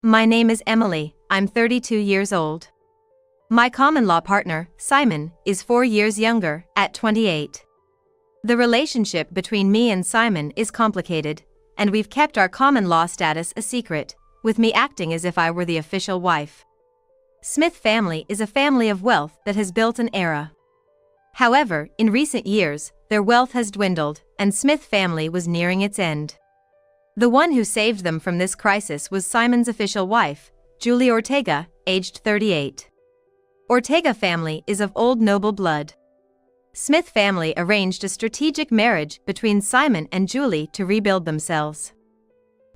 My name is Emily, I'm 32 years old. My common-law partner, Simon, is 4 years younger, at 28. The relationship between me and Simon is complicated, and we've kept our common-law status a secret, with me acting as if I were the official wife. Smith family is a family of wealth that has built an era. However, in recent years, their wealth has dwindled, and Smith family was nearing its end. The one who saved them from this crisis was Simon's official wife, Julie Ortega, aged 38. Ortega family is of old noble blood. Smith family arranged a strategic marriage between Simon and Julie to rebuild themselves.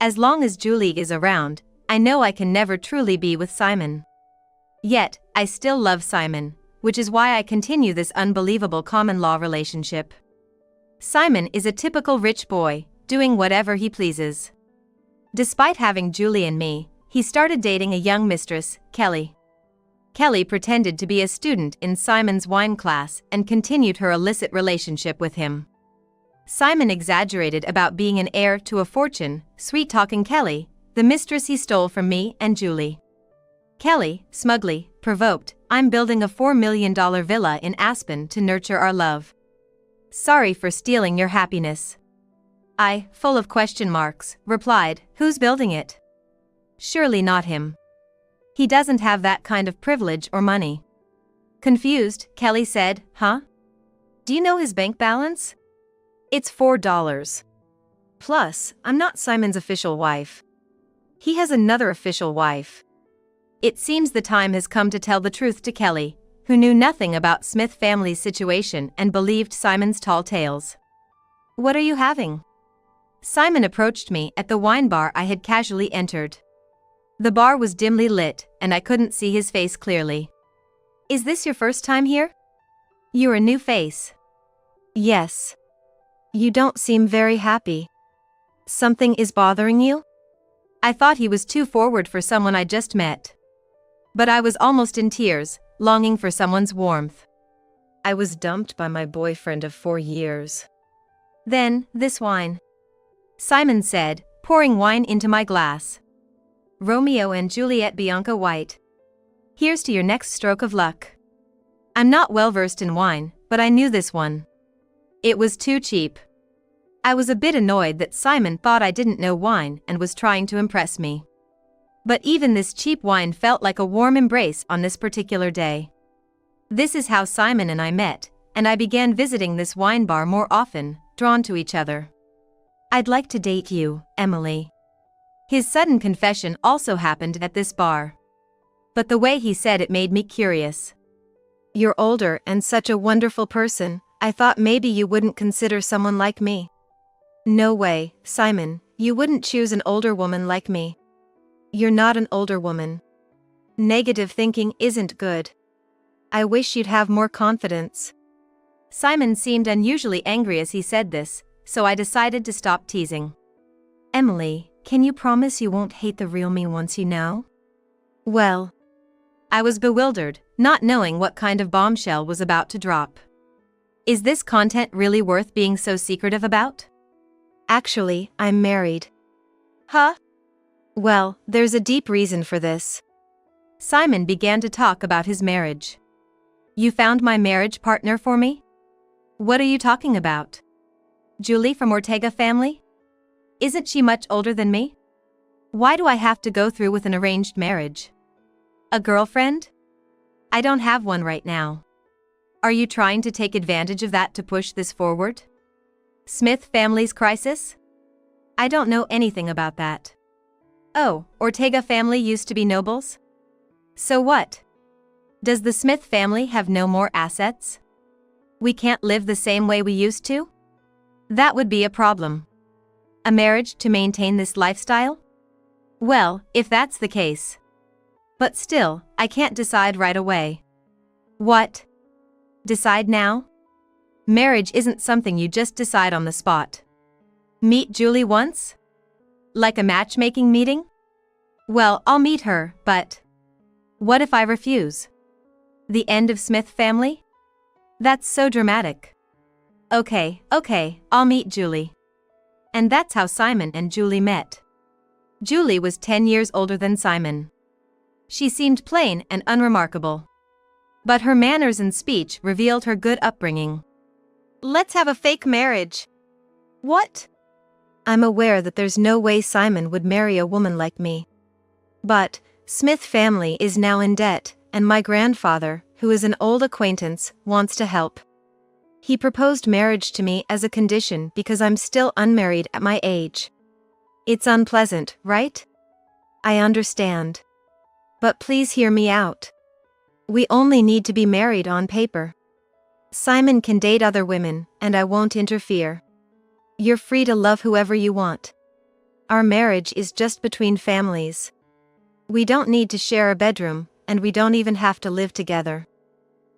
As long as Julie is around, I know I can never truly be with Simon. Yet, I still love Simon, which is why I continue this unbelievable common-law relationship. Simon is a typical rich boy, doing whatever he pleases. Despite having Julie and me, he started dating a young mistress, Kelly. Kelly pretended to be a student in Simon's wine class and continued her illicit relationship with him. Simon exaggerated about being an heir to a fortune, sweet-talking Kelly, the mistress he stole from me and Julie. Kelly, smugly, provoked, "I'm building a $4 million villa in Aspen to nurture our love. Sorry for stealing your happiness." I, full of question marks, replied, "Who's building it? Surely not him. He doesn't have that kind of privilege or money." Confused, Kelly said, "Huh? Do you know his bank balance? It's $4. Plus, I'm not Simon's official wife. He has another official wife." It seems the time has come to tell the truth to Kelly, who knew nothing about Smith family's situation and believed Simon's tall tales. "What are you having?" Simon approached me at the wine bar I had casually entered. The bar was dimly lit, and I couldn't see his face clearly. "Is this your first time here? You're a new face." "Yes. You don't seem very happy. Something is bothering you?" I thought he was too forward for someone I just met. But I was almost in tears, longing for someone's warmth. "I was dumped by my boyfriend of 4 years. Then, this wine," Simon said, pouring wine into my glass. "Romeo and Juliet Bianca White. Here's to your next stroke of luck." I'm not well versed in wine, but I knew this one. It was too cheap. I was a bit annoyed that Simon thought I didn't know wine and was trying to impress me. But even this cheap wine felt like a warm embrace on this particular day. This is how Simon and I met, and I began visiting this wine bar more often, drawn to each other. "I'd like to date you, Emily." His sudden confession also happened at this bar. But the way he said it made me curious. "You're older and such a wonderful person, I thought maybe you wouldn't consider someone like me." "No way, Simon, you wouldn't choose an older woman like me. You're not an older woman. Negative thinking isn't good. I wish you'd have more confidence." Simon seemed unusually angry as he said this, so I decided to stop teasing. "Emily, can you promise you won't hate the real me once you know?" "Well." I was bewildered, not knowing what kind of bombshell was about to drop. Is this content really worth being so secretive about? "Actually, I'm married." "Huh?" "Well, there's a deep reason for this." Simon began to talk about his marriage. "You found my marriage partner for me? What are you talking about? Julie from Ortega family? Isn't she much older than me? Why do I have to go through with an arranged marriage? A girlfriend? I don't have one right now. Are you trying to take advantage of that to push this forward? Smith family's crisis? I don't know anything about that." "Oh, Ortega family used to be nobles? So what? Does the Smith family have no more assets? We can't live the same way we used to? That would be a problem. A marriage to maintain this lifestyle? Well, if that's the case. But still, I can't decide right away." "What? Decide now? Marriage isn't something you just decide on the spot. Meet Julie once? Like a matchmaking meeting? Well, I'll meet her, but what if I refuse? The end of Smith family? That's so dramatic." Okay, I'll meet Julie." And that's how Simon and Julie met. Julie was 10 years older than Simon. She seemed plain and unremarkable. But her manners and speech revealed her good upbringing. Let's have a fake marriage. What? I'm aware that there's no way Simon would marry a woman like me. But Smith family is now in debt, and my grandfather, who is an old acquaintance, wants to help. He proposed marriage to me as a condition because I'm still unmarried at my age. It's unpleasant, right? I understand. But please hear me out. We only need to be married on paper. Simon can date other women, and I won't interfere. You're free to love whoever you want. Our marriage is just between families. We don't need to share a bedroom, and we don't even have to live together.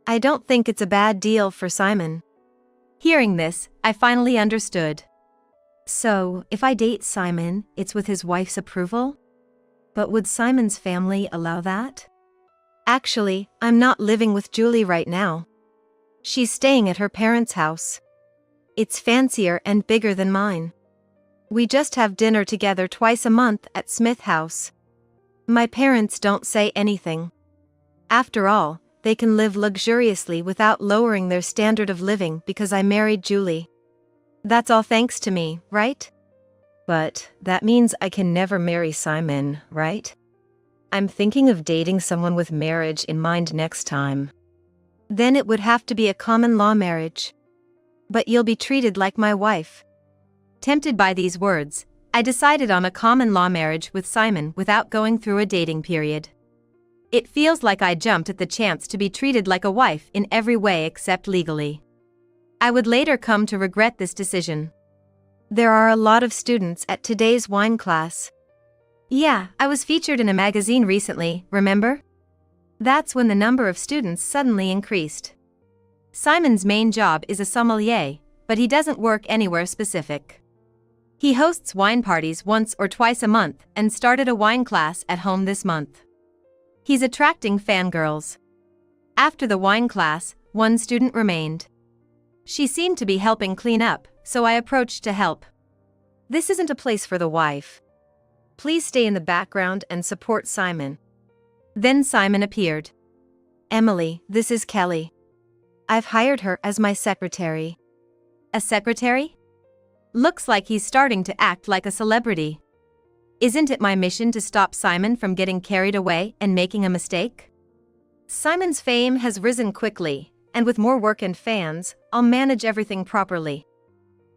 I don't think it's a bad deal for Simon. Hearing this, I finally understood. So, if I date Simon, it's with his wife's approval? But would Simon's family allow that? Actually, I'm not living with Julie right now. She's staying at her parents' house. It's fancier and bigger than mine. We just have dinner together twice a month at Smith House. My parents don't say anything. After all, they can live luxuriously without lowering their standard of living because I married Julie. That's all thanks to me, right? But that means I can never marry Simon, right? I'm thinking of dating someone with marriage in mind next time. Then it would have to be a common law marriage. But you'll be treated like my wife. Tempted by these words, I decided on a common law marriage with Simon without going through a dating period. It feels like I jumped at the chance to be treated like a wife in every way except legally. I would later come to regret this decision. There are a lot of students at today's wine class. Yeah, I was featured in a magazine recently, remember? That's when the number of students suddenly increased. Simon's main job is a sommelier, but he doesn't work anywhere specific. He hosts wine parties once or twice a month and started a wine class at home this month. He's attracting fangirls. After the wine class, one student remained. She seemed to be helping clean up, so I approached to help. This isn't a place for the wife. Please stay in the background and support Simon. Then Simon appeared. Emily, this is Kelly. I've hired her as my secretary. A secretary? Looks like he's starting to act like a celebrity. Isn't it my mission to stop Simon from getting carried away and making a mistake? Simon's fame has risen quickly, and with more work and fans, I'll manage everything properly.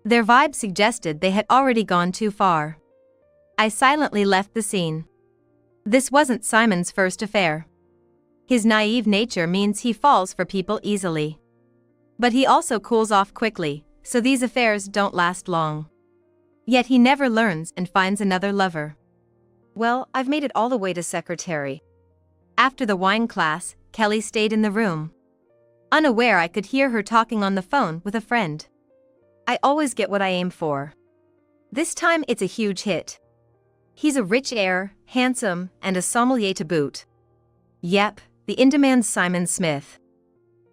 Their vibe suggested they had already gone too far. I silently left the scene. This wasn't Simon's first affair. His naive nature means he falls for people easily. But he also cools off quickly, so these affairs don't last long. Yet he never learns and finds another lover. Well, I've made it all the way to secretary. After the wine class, Kelly stayed in the room. Unaware I could hear her talking on the phone with a friend. I always get what I aim for. This time it's a huge hit. He's a rich heir, handsome, and a sommelier to boot. Yep, the in-demand Simon Smith.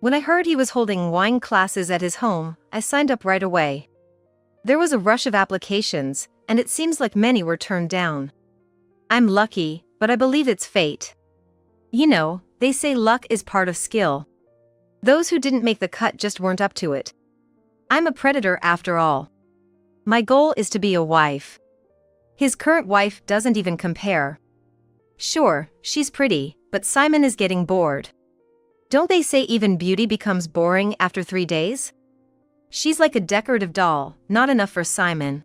When I heard he was holding wine classes at his home, I signed up right away. There was a rush of applications, and it seems like many were turned down. I'm lucky, but I believe it's fate. You know, they say luck is part of skill. Those who didn't make the cut just weren't up to it. I'm a predator after all. My goal is to be a wife. His current wife doesn't even compare. Sure, she's pretty, but Simon is getting bored. Don't they say even beauty becomes boring after 3 days? She's like a decorative doll, not enough for Simon.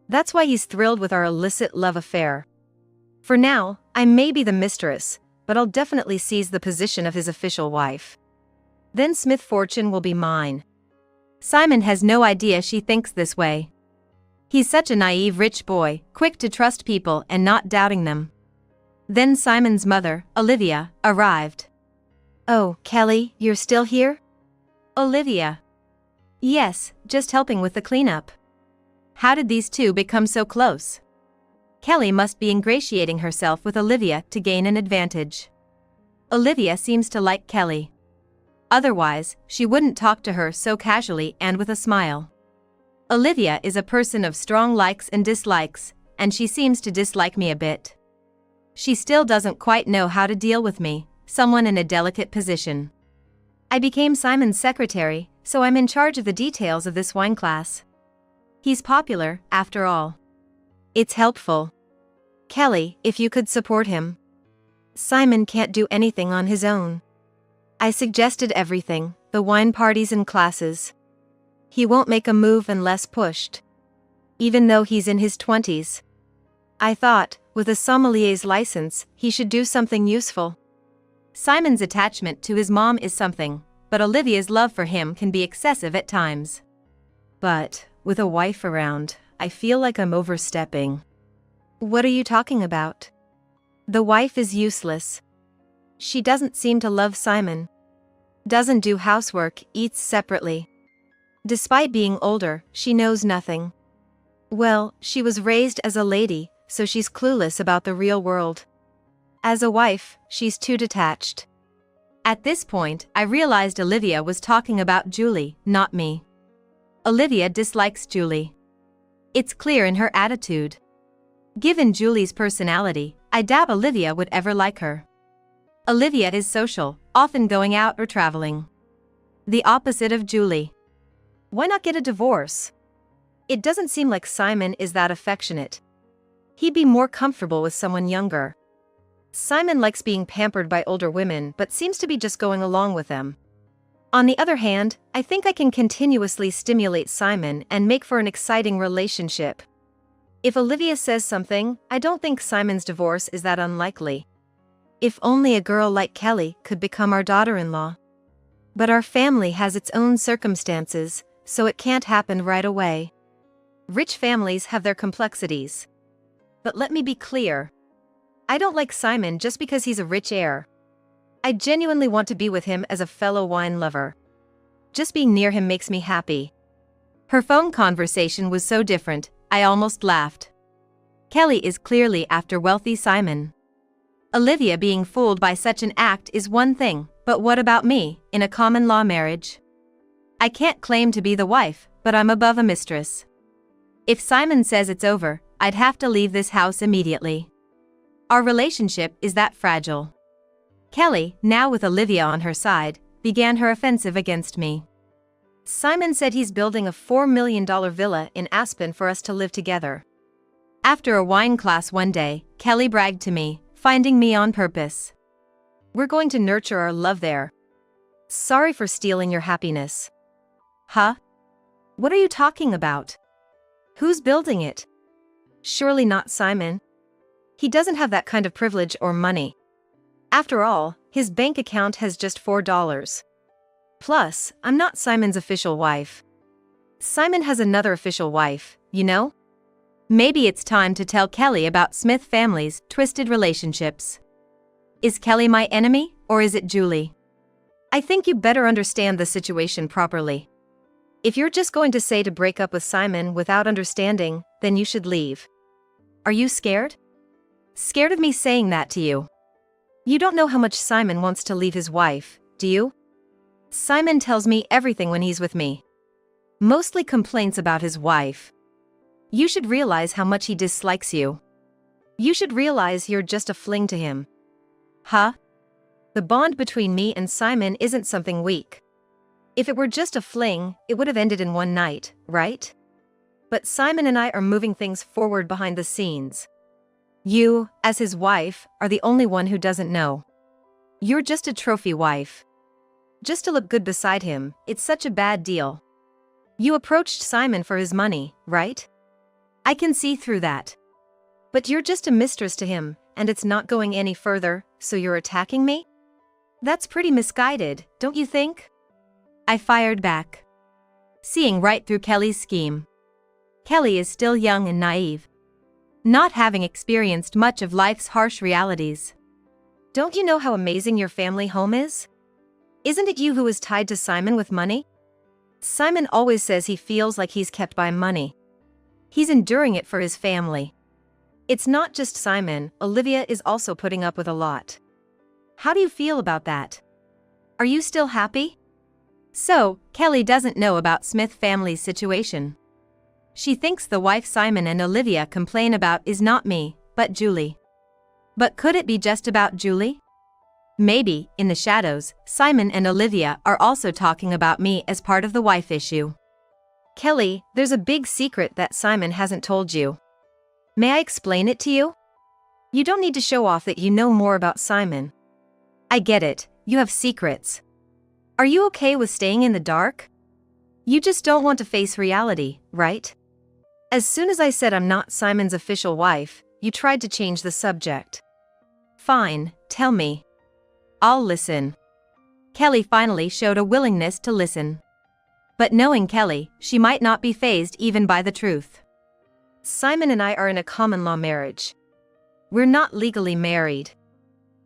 That's why he's thrilled with our illicit love affair. For now, I may be the mistress, but I'll definitely seize the position of his official wife. Then Smith fortune will be mine. Simon has no idea she thinks this way. He's such a naive rich boy, quick to trust people and not doubting them. Then Simon's mother, Olivia, arrived. Oh, Kelly, you're still here? Olivia. Yes, just helping with the cleanup. How did these two become so close? Kelly must be ingratiating herself with Olivia to gain an advantage. Olivia seems to like Kelly. Otherwise, she wouldn't talk to her so casually and with a smile. Olivia is a person of strong likes and dislikes, and she seems to dislike me a bit. She still doesn't quite know how to deal with me, someone in a delicate position. I became Simon's secretary, so I'm in charge of the details of this wine class. He's popular, after all. It's helpful. Kelly, if you could support him. Simon can't do anything on his own. I suggested everything, the wine parties and classes. He won't make a move unless pushed. Even though he's in his 20s. I thought, with a sommelier's license, he should do something useful. Simon's attachment to his mom is something, but Olivia's love for him can be excessive at times. But, with a wife around, I feel like I'm overstepping. What are you talking about? The wife is useless. She doesn't seem to love Simon. Doesn't do housework, eats separately. Despite being older, she knows nothing. Well, she was raised as a lady, so she's clueless about the real world. As a wife, she's too detached. At this point, I realized Olivia was talking about Julie, not me. Olivia dislikes Julie. It's clear in her attitude. Given Julie's personality, I doubt Olivia would ever like her. Olivia is social, often going out or traveling. The opposite of Julie. Why not get a divorce? It doesn't seem like Simon is that affectionate. He'd be more comfortable with someone younger. Simon likes being pampered by older women but seems to be just going along with them. On the other hand, I think I can continuously stimulate Simon and make for an exciting relationship. If Olivia says something, I don't think Simon's divorce is that unlikely. If only a girl like Kelly could become our daughter-in-law. But our family has its own circumstances, so it can't happen right away. Rich families have their complexities. But let me be clear. I don't like Simon just because he's a rich heir. I genuinely want to be with him as a fellow wine lover. Just being near him makes me happy. Her phone conversation was so different, I almost laughed. Kelly is clearly after wealthy Simon. Olivia being fooled by such an act is one thing, but what about me, in a common law marriage? I can't claim to be the wife, but I'm above a mistress. If Simon says it's over, I'd have to leave this house immediately. Our relationship is that fragile. Kelly, now with Olivia on her side, began her offensive against me. Simon said he's building a $4 million villa in Aspen for us to live together. After a wine class one day, Kelly bragged to me, finding me on purpose. We're going to nurture our love there. Sorry for stealing your happiness. Huh? What are you talking about? Who's building it? Surely not Simon. He doesn't have that kind of privilege or money. After all, his bank account has just $4. Plus, I'm not Simon's official wife. Simon has another official wife, you know? Maybe it's time to tell Kelly about Smith family's twisted relationships. Is Kelly my enemy, or is it Julie? I think you better understand the situation properly. If you're just going to say to break up with Simon without understanding, then you should leave. Are you scared? Scared of me saying that to you? You don't know how much Simon wants to leave his wife, do you? Simon tells me everything when he's with me. Mostly complaints about his wife. You should realize how much he dislikes you. You should realize you're just a fling to him. Huh? The bond between me and Simon isn't something weak. If it were just a fling, it would have ended in one night, right? But Simon and I are moving things forward behind the scenes. You, as his wife, are the only one who doesn't know. You're just a trophy wife. Just to look good beside him, it's such a bad deal. You approached Simon for his money, right? I can see through that. But you're just a mistress to him, and it's not going any further, so you're attacking me? That's pretty misguided, don't you think? I fired back. Seeing right through Kelly's scheme. Kelly is still young and naive. Not having experienced much of life's harsh realities. Don't you know how amazing your family home is? Isn't it you who is tied to Simon with money? Simon always says he feels like he's kept by money. He's enduring it for his family. It's not just Simon, Olivia is also putting up with a lot. How do you feel about that? Are you still happy? So, Kelly doesn't know about Smith family's situation. She thinks the wife Simon and Olivia complain about is not me, but Julie. But could it be just about Julie? Maybe, in the shadows, Simon and Olivia are also talking about me as part of the wife issue. Kelly, there's a big secret that Simon hasn't told you. May I explain it to you? You don't need to show off that you know more about Simon. I get it, you have secrets. Are you okay with staying in the dark? You just don't want to face reality, right? As soon as I said I'm not Simon's official wife, you tried to change the subject. Fine, tell me. I'll listen. Kelly finally showed a willingness to listen. But knowing Kelly, she might not be fazed even by the truth. Simon and I are in a common-law marriage. We're not legally married.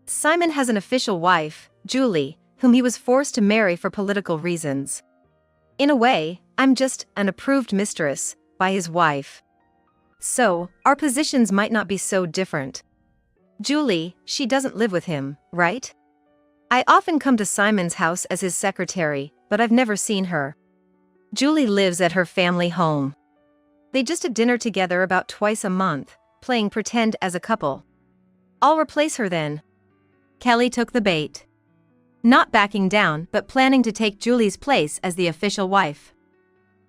Simon has an official wife, Julie, whom he was forced to marry for political reasons. In a way, I'm just an approved mistress by his wife. So, our positions might not be so different. Julie, she doesn't live with him, right? I often come to Simon's house as his secretary, but I've never seen her. Julie lives at her family home. They just have dinner together about twice a month, playing pretend as a couple. I'll replace her then. Kelly took the bait. Not backing down but planning to take Julie's place as the official wife.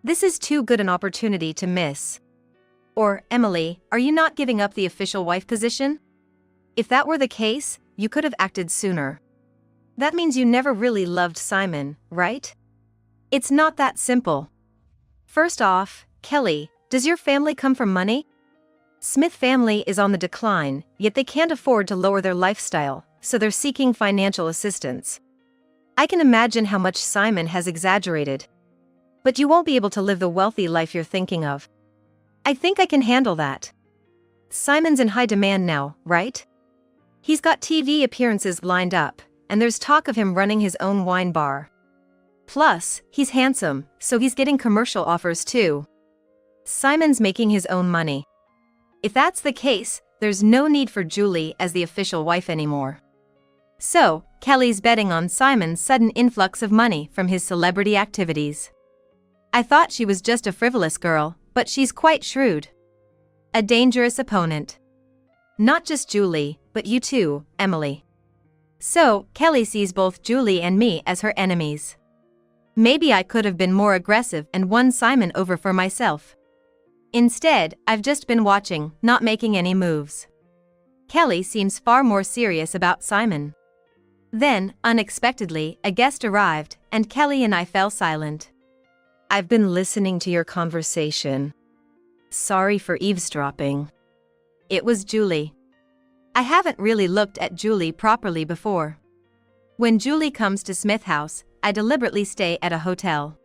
This is too good an opportunity to miss. Or, Emily, are you not giving up the official wife position? If that were the case, you could have acted sooner. That means you never really loved Simon, right? It's not that simple. First off, Kelly, does your family come from money? Smith family is on the decline, yet they can't afford to lower their lifestyle, so they're seeking financial assistance. I can imagine how much Simon has exaggerated. But you won't be able to live the wealthy life you're thinking of. I think I can handle that. Simon's in high demand now, right? He's got TV appearances lined up, and there's talk of him running his own wine bar. Plus, he's handsome, so he's getting commercial offers too. Simon's making his own money. If that's the case, there's no need for Julie as the official wife anymore. So, Kelly's betting on Simon's sudden influx of money from his celebrity activities. I thought she was just a frivolous girl, but she's quite shrewd. A dangerous opponent. Not just Julie, but you too, Emily. So, Kelly sees both Julie and me as her enemies. Maybe I could have been more aggressive and won Simon over for myself. Instead, I've just been watching, not making any moves. Kelly seems far more serious about Simon. Then, unexpectedly, a guest arrived, and Kelly and I fell silent. I've been listening to your conversation. Sorry for eavesdropping. It was Julie. I haven't really looked at Julie properly before. When Julie comes to Smith House, I deliberately stay at a hotel.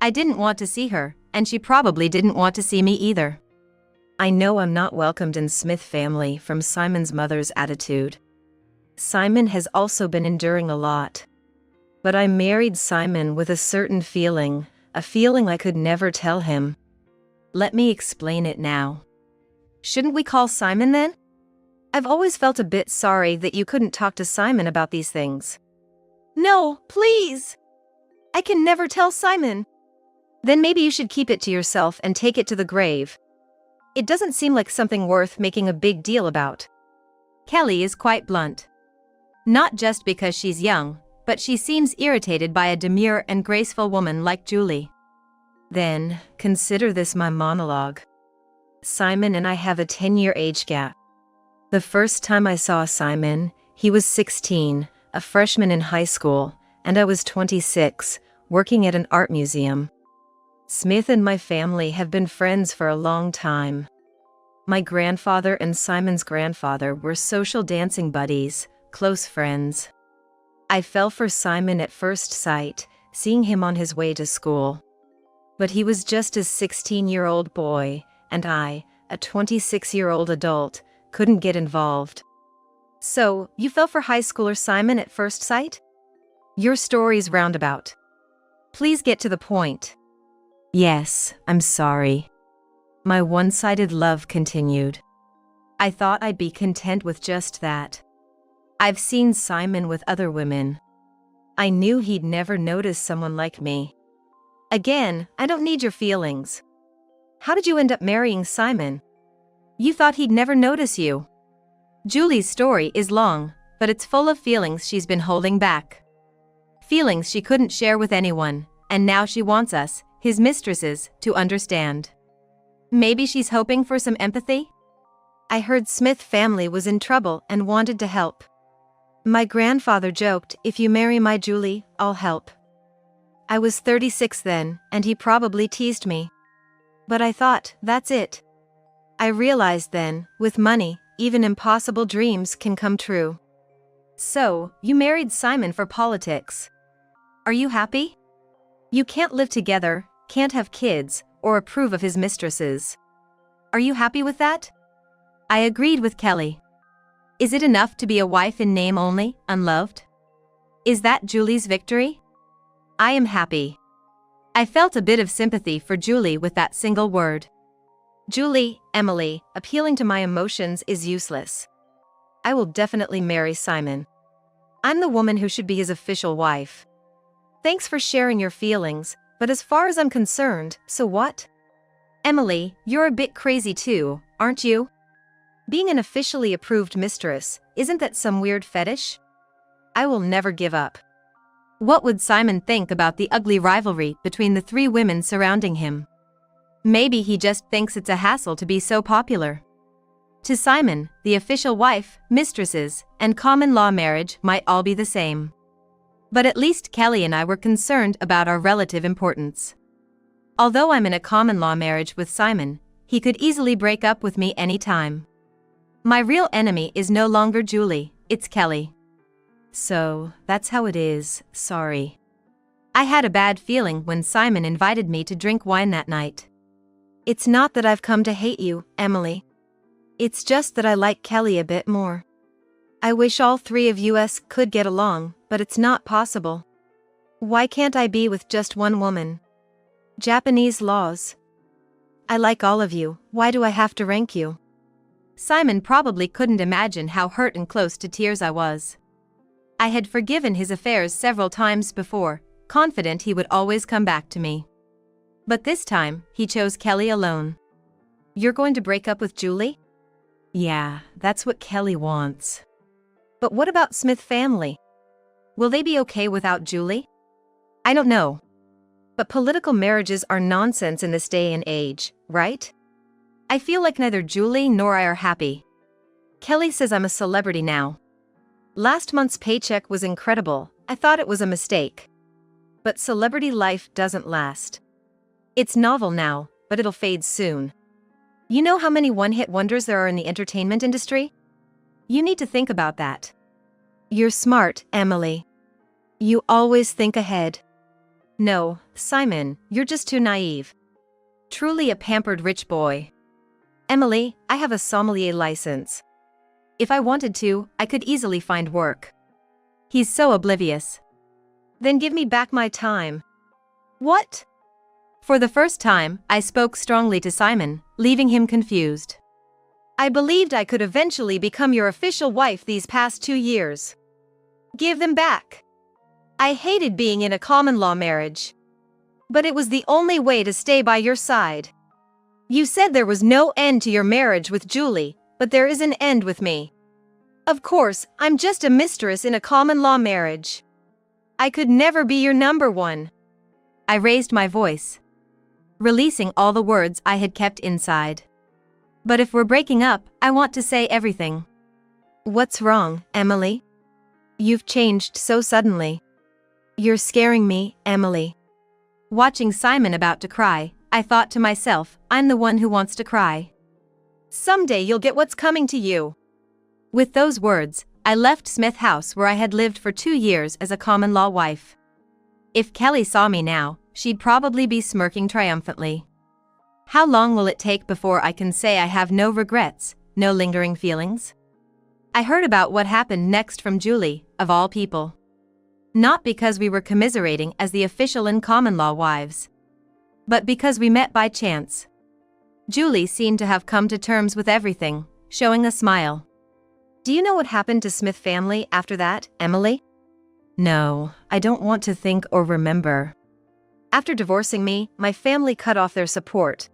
I didn't want to see her, and she probably didn't want to see me either. I know I'm not welcomed in Smith family from Simon's mother's attitude. Simon has also been enduring a lot. But I married Simon with a certain feeling, a feeling I could never tell him. Let me explain it now. Shouldn't we call Simon then? I've always felt a bit sorry that you couldn't talk to Simon about these things. No, please! I can never tell Simon. Then maybe you should keep it to yourself and take it to the grave. It doesn't seem like something worth making a big deal about. Kelly is quite blunt. Not just because she's young, but she seems irritated by a demure and graceful woman like Julie. Then, consider this my monologue. Simon and I have a 10-year age gap. The first time I saw Simon, he was 16, a freshman in high school, and I was 26, working at an art museum. Smith and my family have been friends for a long time. My grandfather and Simon's grandfather were social dancing buddies, close friends. I fell for Simon at first sight, seeing him on his way to school. But he was just a 16-year-old boy, and I, a 26-year-old adult, couldn't get involved. So, you fell for high schooler Simon at first sight? Your story's roundabout. Please get to the point. Yes, I'm sorry. My one-sided love continued. I thought I'd be content with just that. I've seen Simon with other women. I knew he'd never notice someone like me. Again, I don't need your feelings. How did you end up marrying Simon? You thought he'd never notice you. Julie's story is long, but it's full of feelings she's been holding back. Feelings she couldn't share with anyone, and now she wants us, his mistresses, to understand. Maybe she's hoping for some empathy? I heard Smith family was in trouble and wanted to help. My grandfather joked, if you marry my Julie, I'll help. I was 36 then, and he probably teased me. But I thought, that's it. I realized then, with money, even impossible dreams can come true. So, you married Simon for politics. Are you happy? You can't live together, can't have kids, or approve of his mistresses. Are you happy with that? I agreed with Kelly. Is it enough to be a wife in name only, unloved? Is that Julie's victory? I am happy. I felt a bit of sympathy for Julie with that single word. Julie, Emily, appealing to my emotions is useless. I will definitely marry Simon. I'm the woman who should be his official wife. Thanks for sharing your feelings, but as far as I'm concerned, so what? Emily, you're a bit crazy too, aren't you? Being an officially approved mistress, isn't that some weird fetish? I will never give up. What would Simon think about the ugly rivalry between the three women surrounding him? Maybe he just thinks it's a hassle to be so popular. To Simon, the official wife, mistresses, and common law marriage might all be the same. But at least Kelly and I were concerned about our relative importance. Although I'm in a common law marriage with Simon, he could easily break up with me anytime. My real enemy is no longer Julie, it's Kelly. So, that's how it is, sorry. I had a bad feeling when Simon invited me to drink wine that night. It's not that I've come to hate you, Emily. It's just that I like Kelly a bit more. I wish all three of us could get along, but it's not possible. Why can't I be with just one woman? Japanese laws. I like all of you, why do I have to rank you? Simon probably couldn't imagine how hurt and close to tears I was. I had forgiven his affairs several times before, confident he would always come back to me. But this time, he chose Kelly alone. You're going to break up with Julie? Yeah, that's what Kelly wants. But what about Smith family? Will they be okay without Julie? I don't know. But political marriages are nonsense in this day and age, right? I feel like neither Julie nor I are happy. Kelly says I'm a celebrity now. Last month's paycheck was incredible, I thought it was a mistake. But celebrity life doesn't last. It's novel now, but it'll fade soon. You know how many one-hit wonders there are in the entertainment industry? You need to think about that. You're smart, Emily. You always think ahead. No, Simon, you're just too naive. Truly a pampered rich boy. Emily, I have a sommelier license. If I wanted to, I could easily find work. He's so oblivious. Then give me back my time. What? For the first time, I spoke strongly to Simon, leaving him confused. I believed I could eventually become your official wife these past 2 years. Give them back. I hated being in a common law marriage. But it was the only way to stay by your side. You said there was no end to your marriage with Julie, but there is an end with me. Of course, I'm just a mistress in a common law marriage. I could never be your number one. I raised my voice, releasing all the words I had kept inside. But if we're breaking up, I want to say everything. What's wrong, Emily? You've changed so suddenly. You're scaring me, Emily. Watching Simon about to cry, I thought to myself, I'm the one who wants to cry. Someday you'll get what's coming to you. With those words, I left Smith House where I had lived for 2 years as a common law wife. If Kelly saw me now, she'd probably be smirking triumphantly. How long will it take before I can say I have no regrets, no lingering feelings? I heard about what happened next from Julie, of all people. Not because we were commiserating as the official and common law wives, but because we met by chance. Julie seemed to have come to terms with everything, showing a smile. Do you know what happened to Smith family after that, Emily? No, I don't want to think or remember. After divorcing me, my family cut off their support.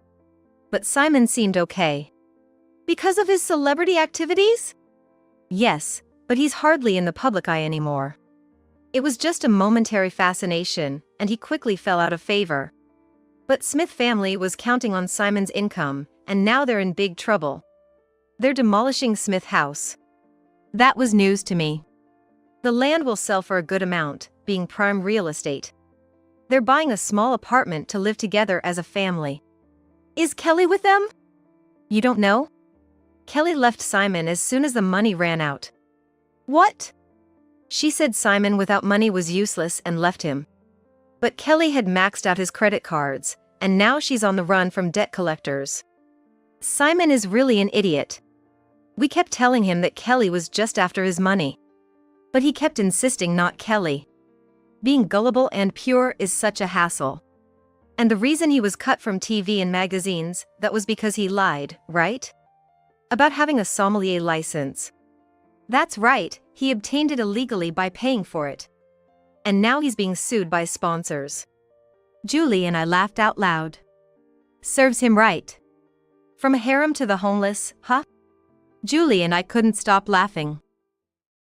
But Simon seemed okay. Because of his celebrity activities? Yes, but he's hardly in the public eye anymore. It was just a momentary fascination, and he quickly fell out of favor. But Smith family was counting on Simon's income, and now they're in big trouble. They're demolishing Smith House. That was news to me. The land will sell for a good amount, being prime real estate. They're buying a small apartment to live together as a family. Is Kelly with them? You don't know? Kelly left Simon as soon as the money ran out. What? She said Simon without money was useless and left him. But Kelly had maxed out his credit cards, and now she's on the run from debt collectors. Simon is really an idiot. We kept telling him that Kelly was just after his money. But he kept insisting not Kelly. Being gullible and pure is such a hassle. And the reason he was cut from TV and magazines, that was because he lied, right? About having a sommelier license. That's right, he obtained it illegally by paying for it. And now he's being sued by sponsors. Julie and I laughed out loud. Serves him right. From a harem to the homeless, huh? Julie and I couldn't stop laughing.